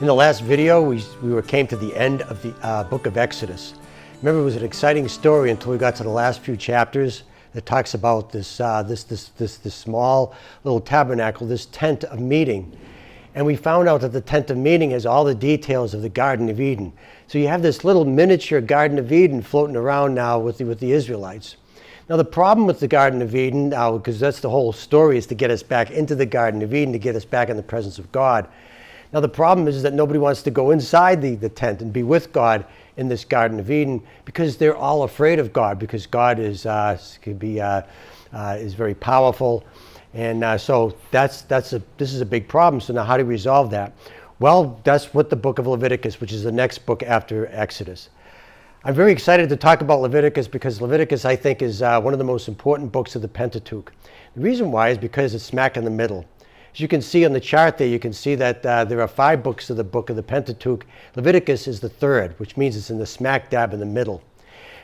the last video, we came to the end of the book of Exodus. Remember, it was an exciting story until we got to the last few chapters that talks about this small little tabernacle, this tent of meeting. And we found out that the tent of meeting has all the details of the Garden of Eden. So you have this little miniature Garden of Eden floating around now with the Israelites. Now the problem with the Garden of Eden, because that's the whole story, is to get us back into the Garden of Eden, to get us back in the presence of God. Now the problem is that nobody wants to go inside the tent and be with God in this Garden of Eden because they're all afraid of God, because God is very powerful. And so this is a big problem. So now how do we resolve that? Well, that's what the book of Leviticus, which is the next book after Exodus. I'm very excited to talk about Leviticus because Leviticus, I think, is one of the most important books of the Pentateuch. The reason why is because it's smack in the middle. As you can see on the chart there, you can see that there are 5 books of the book of the Pentateuch. Leviticus is the 3rd, which means it's in the smack dab in the middle.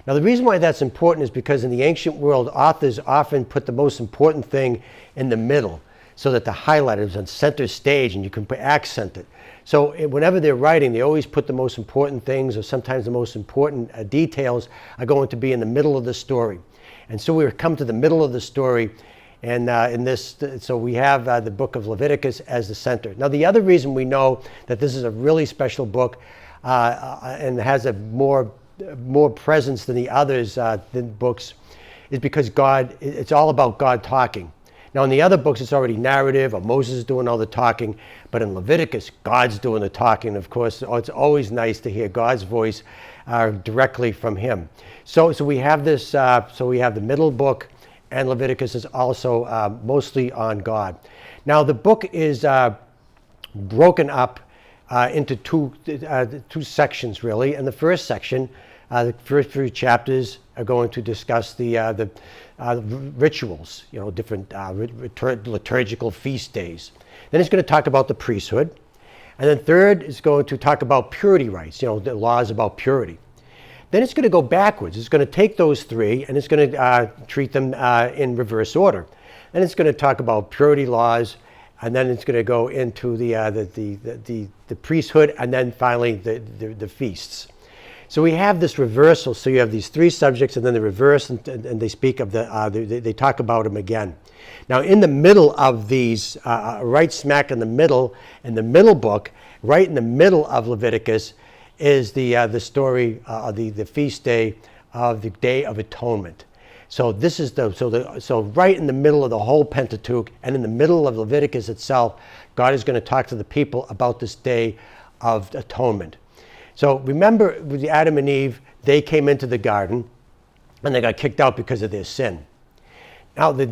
Now the reason why that's important is because in the ancient world, authors often put the most important thing in the middle so that the highlight is on center stage and you can accent it. So whenever they're writing, they always put the most important things, or sometimes the most important details are going to be in the middle of the story. And so we come to the middle of the story, and so we have the book of Leviticus as the center. Now the other reason we know that this is a really special book and has a more presence than the others, than books, is because it's all about God talking. Now in the other books it's already narrative, or Moses is doing all the talking, but in Leviticus God's doing the talking. Of course, it's always nice to hear God's voice directly from him. So we have this, so we have the middle book, and Leviticus is also mostly on God. Now the book is broken up into two sections really. And the first section, the first 3 chapters are going to discuss the rituals, different liturgical feast days. Then it's going to talk about the priesthood. And then third is going to talk about purity rites, the laws about purity. Then it's going to go backwards. It's going to take those 3 and it's going to treat them in reverse order. Then it's going to talk about purity laws, and then it's going to go into the priesthood, and then finally the feasts. So we have this reversal. So you have these 3 subjects, and then the reverse, and they speak of they talk about them again. Now in the middle of these, right smack in the middle book, right in the middle of Leviticus, is the story of the feast day of the Day of Atonement. So this is so right in the middle of the whole Pentateuch, and in the middle of Leviticus itself, God is going to talk to the people about this Day of Atonement. So remember, with Adam and Eve, they came into the garden, and they got kicked out because of their sin. So they're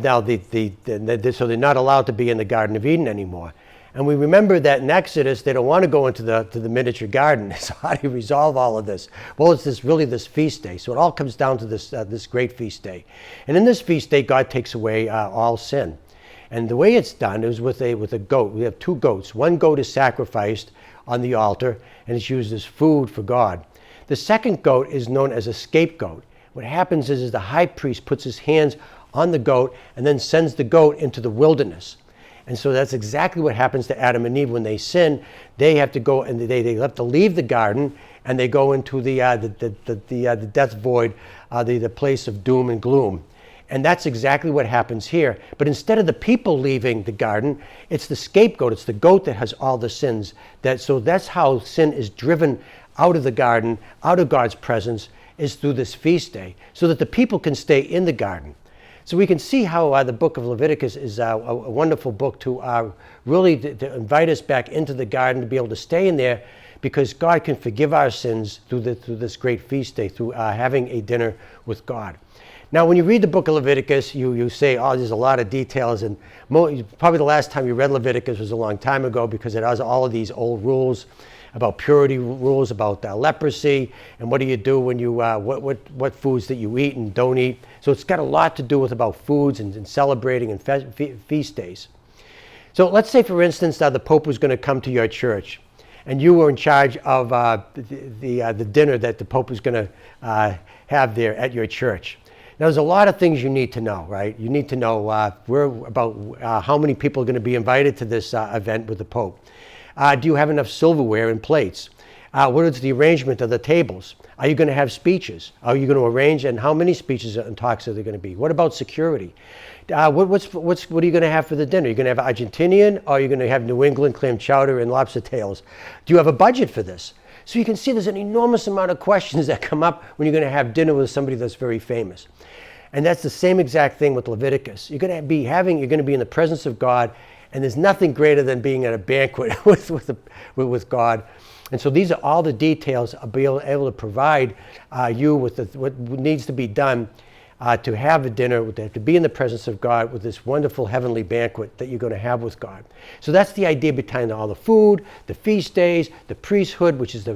not allowed to be in the Garden of Eden anymore. And we remember that in Exodus, they don't want to go into the miniature garden. So how do you resolve all of this? Well, it's this feast day. So it all comes down to this great feast day. And in this feast day, God takes away all sin. And the way it's done is with a goat. We have 2 goats. One goat is sacrificed on the altar, and it's used as food for God. The second goat is known as a scapegoat. What happens is the high priest puts his hands on the goat and then sends the goat into the wilderness. And so that's exactly what happens to Adam and Eve when they sin. They have to go, and they have to leave the garden, and they go into the death void, the place of doom and gloom. And that's exactly what happens here. But instead of the people leaving the garden, it's the scapegoat. It's the goat that has all the sins. So that's how sin is driven out of the garden, out of God's presence, is through this feast day, so that the people can stay in the garden. So we can see how the book of Leviticus is a wonderful book to really to invite us back into the garden, to be able to stay in there, because God can forgive our sins through this great feast day, through having a dinner with God. Now, when you read the book of Leviticus, you say, oh, there's a lot of details, and probably the last time you read Leviticus was a long time ago, because it has all of these old rules about purity, rules about leprosy, and what do you do when you, what foods that you eat and don't eat. So it's got a lot to do with about foods and celebrating and feast days. So let's say, for instance, the Pope was going to come to your church, and you were in charge of the dinner that the Pope was going to have there at your church. Now, there's a lot of things you need to know, right? You need to know how many people are going to be invited to this event with the Pope. Do you have enough silverware and plates? What is the arrangement of the tables? Are you going to have speeches? Are you going to arrange, and how many speeches and talks are there going to be? What about security? What are you going to have for the dinner? Are you going to have Argentinian, or are you going to have New England clam chowder and lobster tails? Do you have a budget for this? So you can see there's an enormous amount of questions that come up when you're going to have dinner with somebody that's very famous. And that's the same exact thing with Leviticus. You're going to be in the presence of God, and there's nothing greater than being at a banquet with God. And so these are all the details of being able to provide you with what needs to be done to have a dinner, to be in the presence of God with this wonderful heavenly banquet that you're going to have with God. So that's the idea behind all the food, the feast days, the priesthood, which is the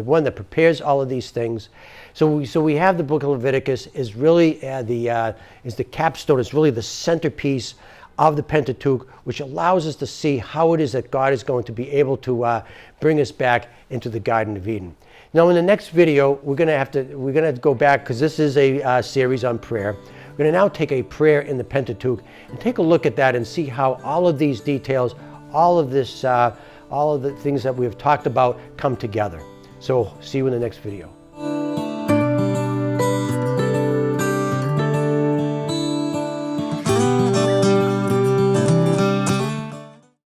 one that prepares all of these things. So we have the Book of Leviticus is really the capstone. It's really the centerpiece of the Pentateuch, which allows us to see how it is that God is going to be able to bring us back into the Garden of Eden. Now, in the next video, we're going to go back, because this is a series on prayer. We're going to now take a prayer in the Pentateuch and take a look at that and see how all of these details, all of the things that we have talked about come together. So, see you in the next video.